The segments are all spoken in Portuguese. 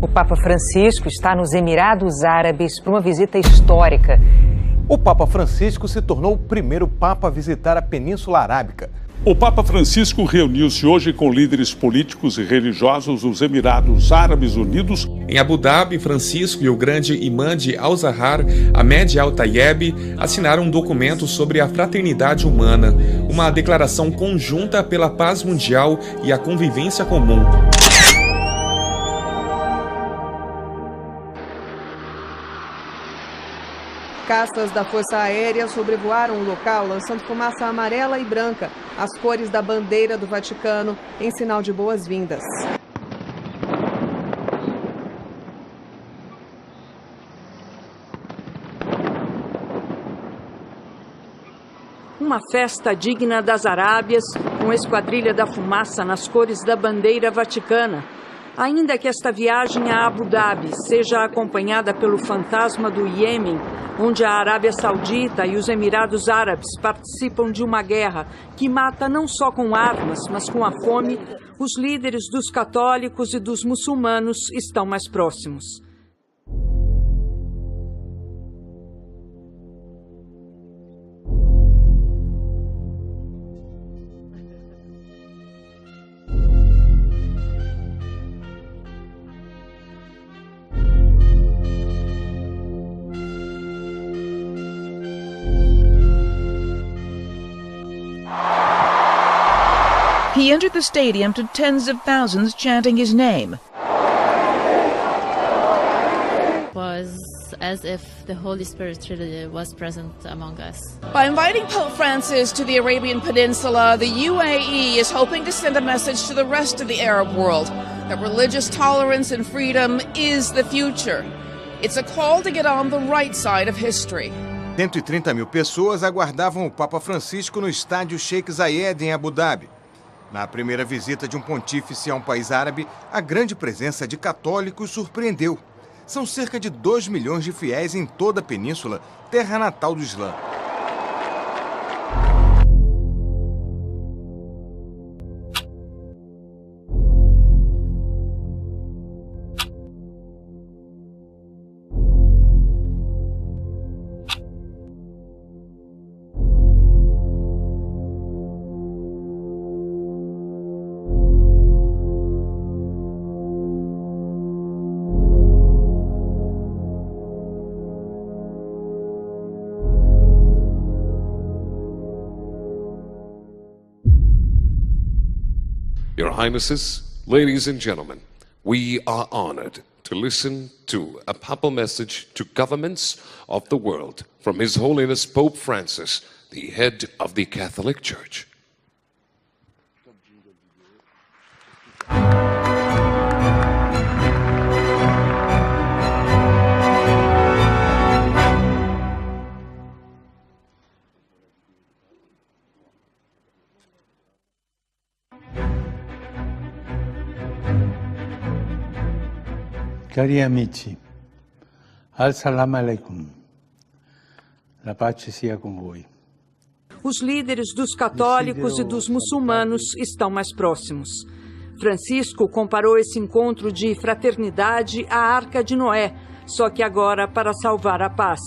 O Papa Francisco está nos Emirados Árabes para uma visita histórica. O Papa Francisco se tornou o primeiro Papa a visitar a Península Arábica. O Papa Francisco reuniu-se hoje com líderes políticos e religiosos dos Emirados Árabes Unidos. Em Abu Dhabi, Francisco e o grande imã de Al-Zahar, Ahmed Al-Tayeb, assinaram um documento sobre a fraternidade humana, uma declaração conjunta pela paz mundial e a convivência comum. Caças da Força Aérea sobrevoaram o local, lançando fumaça amarela e branca, as cores da bandeira do Vaticano, em sinal de boas-vindas. Uma festa digna das Arábias, com esquadrilha da fumaça nas cores da bandeira vaticana. Ainda que esta viagem a Abu Dhabi seja acompanhada pelo fantasma do Iêmen, onde a Arábia Saudita e os Emirados Árabes participam de uma guerra que mata não só com armas, mas com a fome, os líderes dos católicos e dos muçulmanos estão mais próximos. He entered the stadium to tens of thousands chanting his name. It was as if the Holy Spirit really was present among us. By inviting Pope Francis to the Arabian Peninsula, the UAE is hoping to send a message to the rest of the Arab world that religious tolerance and freedom is the future. It's a call to get on the right side of history. 130 mil pessoas aguardavam o Papa Francisco no estádio Sheikh Zayed, em Abu Dhabi. Na primeira visita de um pontífice a um país árabe, a grande presença de católicos surpreendeu. São cerca de 2 milhões de fiéis em toda a península, terra natal do Islã. Your Highnesses, ladies and gentlemen, we are honored to listen to a papal message to governments of the world from His Holiness Pope Francis, the head of the Catholic Church. Cari amici, Assalamu alaikum. La pace sia con voi. Os líderes dos católicos e dos muçulmanos estão mais próximos. Francisco comparou esse encontro de fraternidade à Arca de Noé, só que agora para salvar a paz.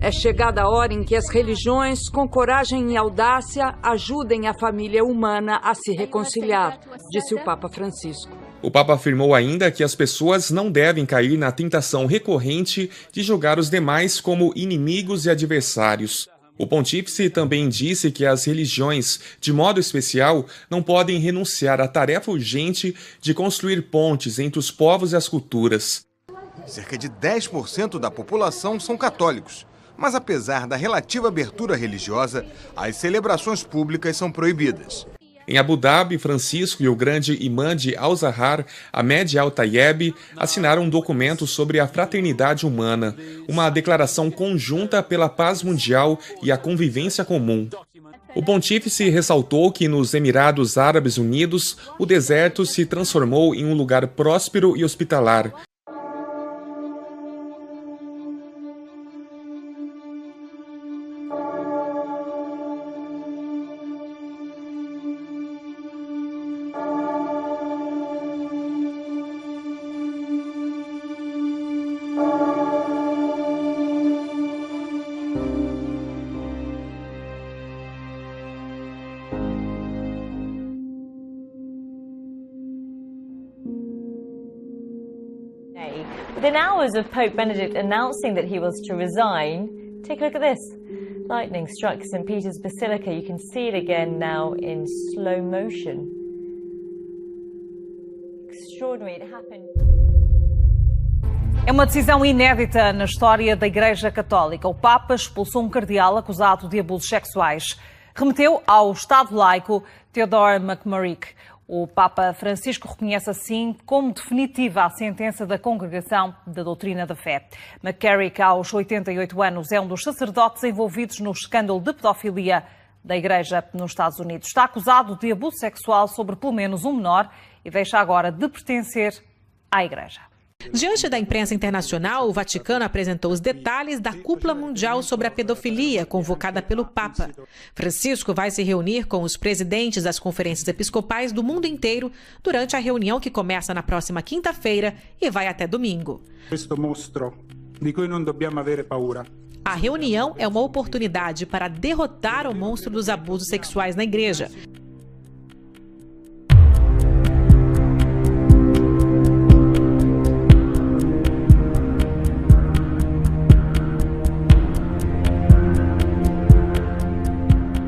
É chegada a hora em que as religiões, com coragem e audácia, ajudem a família humana a se reconciliar, disse o Papa Francisco. O Papa afirmou ainda que as pessoas não devem cair na tentação recorrente de julgar os demais como inimigos e adversários. O pontífice também disse que as religiões, de modo especial, não podem renunciar à tarefa urgente de construir pontes entre os povos e as culturas. Cerca de 10% da população são católicos, mas apesar da relativa abertura religiosa, as celebrações públicas são proibidas. Em Abu Dhabi, Francisco e o grande imã de Al-Azhar, Ahmed Al-Tayeb, assinaram um documento sobre a fraternidade humana, uma declaração conjunta pela paz mundial e a convivência comum. O pontífice ressaltou que nos Emirados Árabes Unidos, o deserto se transformou em um lugar próspero e hospitalar. Within hours of Pope Benedict announcing that he was to resign, take a look at this. Lightning struck St. Peter's Basilica. You can see it again now in slow motion. Extraordinary. It happened. É uma decisão inédita na história da Igreja Católica. O Papa expulsou um cardeal acusado de abusos sexuais. Remeteu ao Estado laico Theodore McMurrick. O Papa Francisco reconhece assim como definitiva a sentença da Congregação da Doutrina da Fé. McCarrick, aos 88 anos, é um dos sacerdotes envolvidos no escândalo de pedofilia da Igreja nos Estados Unidos. Está acusado de abuso sexual sobre pelo menos um menor e deixa agora de pertencer à Igreja. Diante da imprensa internacional, o Vaticano apresentou os detalhes da Cúpula Mundial sobre a Pedofilia, convocada pelo Papa. Francisco vai se reunir com os presidentes das conferências episcopais do mundo inteiro durante a reunião que começa na próxima quinta-feira e vai até domingo. A reunião é uma oportunidade para derrotar o monstro dos abusos sexuais na Igreja.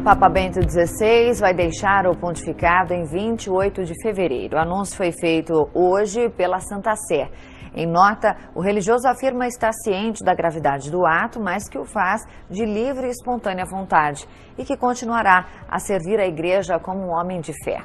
Papa Bento XVI vai deixar o pontificado em 28 de fevereiro. O anúncio foi feito hoje pela Santa Sé. Em nota, o religioso afirma estar ciente da gravidade do ato, mas que o faz de livre e espontânea vontade e que continuará a servir a Igreja como um homem de fé.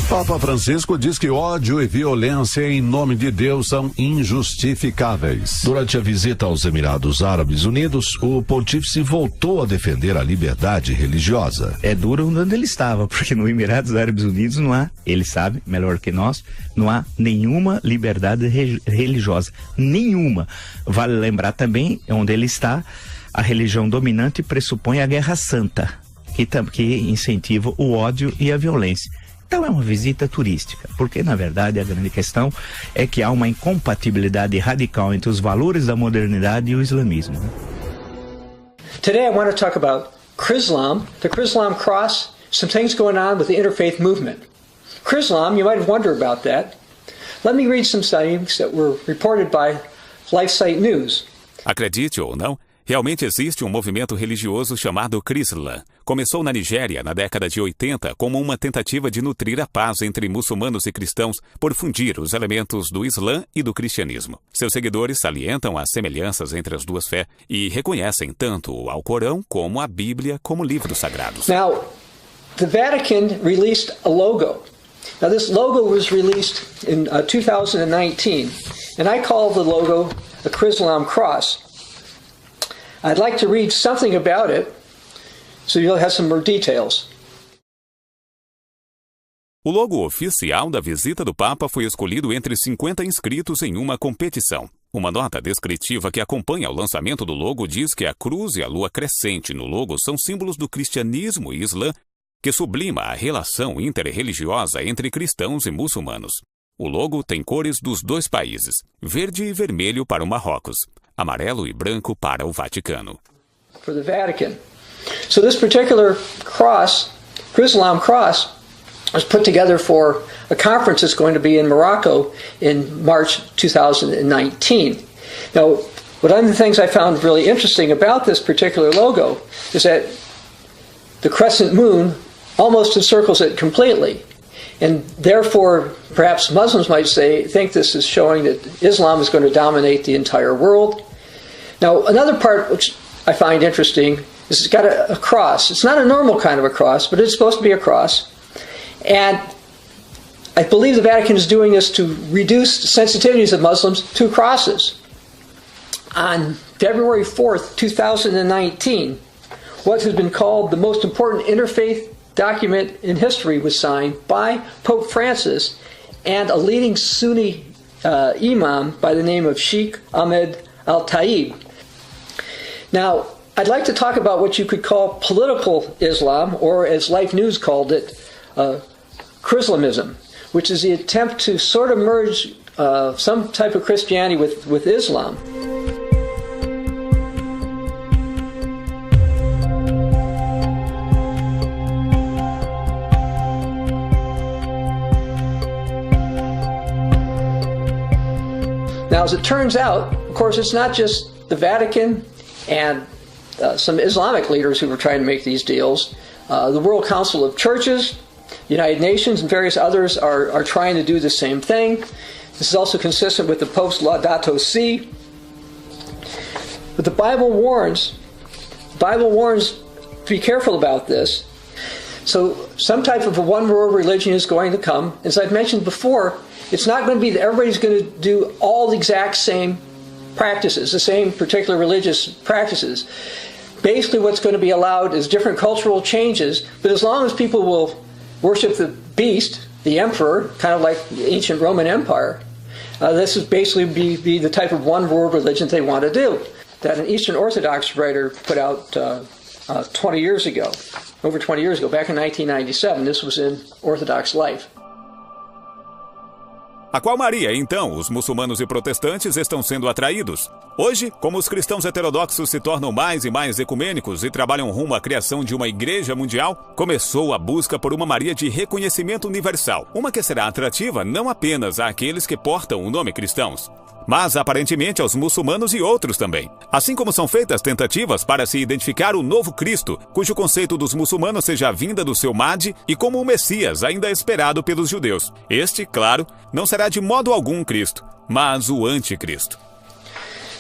Papa Francisco diz que ódio e violência em nome de Deus são injustificáveis. Durante a visita aos Emirados Árabes Unidos, o pontífice voltou a defender a liberdade religiosa. É duro onde ele estava, porque no Emirados Árabes Unidos não há, ele sabe melhor que nós, não há nenhuma liberdade religiosa. Nenhuma. Vale lembrar também, onde ele está, a religião dominante pressupõe a guerra santa, que incentiva o ódio e a violência. Então é uma visita turística, porque na verdade a grande questão é que há uma incompatibilidade radical entre os valores da modernidade e o islamismo. Today I want to talk about Chrislam, the Chrislam cross, some things going on with the interfaith movement. Chrislam, you might have wondered about that. Let me read some things that were reported by LifeSite News. Acredite ou não, realmente existe um movimento religioso chamado Chrislam. Começou na Nigéria na década de 80 como uma tentativa de nutrir a paz entre muçulmanos e cristãos por fundir os elementos do Islã e do cristianismo. Seus seguidores salientam as semelhanças entre as duas fés e reconhecem tanto o Alcorão como a Bíblia como livros sagrados. Now, the Vatican released a logo. Now, this logo was released in 2019, and I call the logo a Chrislam cross. I'd like to read something about it, so you'll have some more details. O logo oficial da visita do Papa foi escolhido entre 50 inscritos em uma competição. Uma nota descritiva que acompanha o lançamento do logo diz que a cruz e a lua crescente no logo são símbolos do cristianismo e islã, que sublima a relação interreligiosa entre cristãos e muçulmanos. O logo tem cores dos dois países, verde e vermelho para o Marrocos, amarelo e branco para o Vaticano. For the Vatican. So this particular cross, Chrislam cross, was put together for a conference that's going to be in Morocco in March 2019. Now, one of the things I found really interesting about this particular logo is that the crescent moon almost encircles it completely. And therefore, perhaps Muslims might think this is showing that Islam is going to dominate the entire world. Now, another part which I find interesting is it's got a cross. It's not a normal kind of a cross, but it's supposed to be a cross. And I believe the Vatican is doing this to reduce the sensitivities of Muslims to crosses. On February 4th, 2019, what has been called the most important interfaith document in history was signed by Pope Francis and a leading Sunni imam by the name of Sheikh Ahmed Al-Tayeb. Now, I'd like to talk about what you could call political Islam, or as Life News called it, Chrislamism, which is the attempt to sort of merge some type of Christianity with Islam. Now, as it turns out, of course, it's not just the Vatican and some Islamic leaders who were trying to make these deals. The World Council of Churches, United Nations, and various others are trying to do the same thing. This is also consistent with the Pope's Laudato Si. But the Bible warns to be careful about this. So some type of a one-world religion is going to come. As I've mentioned before, it's not going to be that everybody's going to do all the exact same practices, the same particular religious practices. Basically, what's going to be allowed is different cultural changes, but as long as people will worship the beast, the emperor, kind of like the ancient Roman Empire, this is basically be the type of one-world religion they want to do. That an Eastern Orthodox writer put out 20 years ago, over 20 years ago, back in 1997. This was in Orthodox Life. A qual Maria, então, os muçulmanos e protestantes estão sendo atraídos? Hoje, como os cristãos heterodoxos se tornam mais e mais ecumênicos e trabalham rumo à criação de uma igreja mundial, começou a busca por uma Maria de reconhecimento universal, uma que será atrativa não apenas àqueles que portam o nome cristãos, mas aparentemente aos muçulmanos e outros também. Assim como são feitas tentativas para se identificar o novo Cristo, cujo conceito dos muçulmanos seja a vinda do seu Mahdi e como o Messias ainda esperado pelos judeus. Este, claro, não será de modo algum Cristo, mas o anticristo.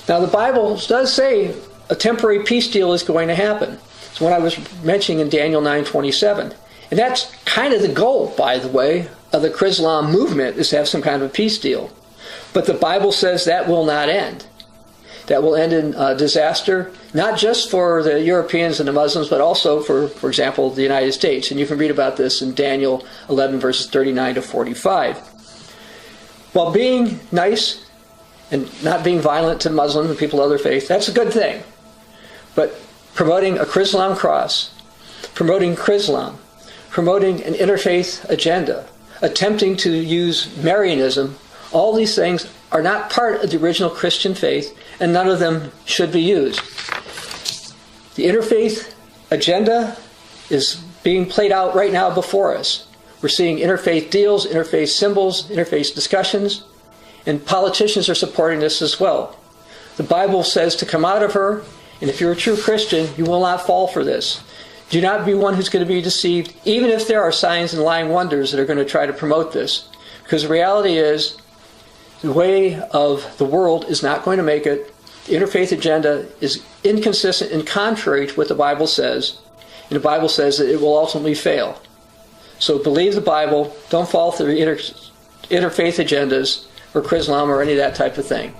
Now the Bible does say a temporary peace deal is going to happen. It's what I was mentioning in Daniel 9:27. And that's kind of the goal, by the way, of the Chrislam movement, is to have some kind of a peace deal. But the Bible says that will not end. That will end in disaster, not just for the Europeans and the Muslims, but also for example, the United States. And you can read about this in Daniel 11, verses 39 to 45. While being nice and not being violent to Muslims and people of other faiths, that's a good thing. But promoting a Chrislam cross, promoting Chrislam, promoting an interfaith agenda, attempting to use Marianism, all these things are not part of the original Christian faith, and none of them should be used. The interfaith agenda is being played out right now before us. We're seeing interfaith deals, interfaith symbols, interfaith discussions, and politicians are supporting this as well. The Bible says to come out of her, and if you're a true Christian, you will not fall for this. Do not be one who's going to be deceived, even if there are signs and lying wonders that are going to try to promote this. Because the reality is, the way of the world is not going to make it. The interfaith agenda is inconsistent and contrary to what the Bible says. And the Bible says that it will ultimately fail. So believe the Bible. Don't fall for the interfaith agendas or Chrislam or any of that type of thing.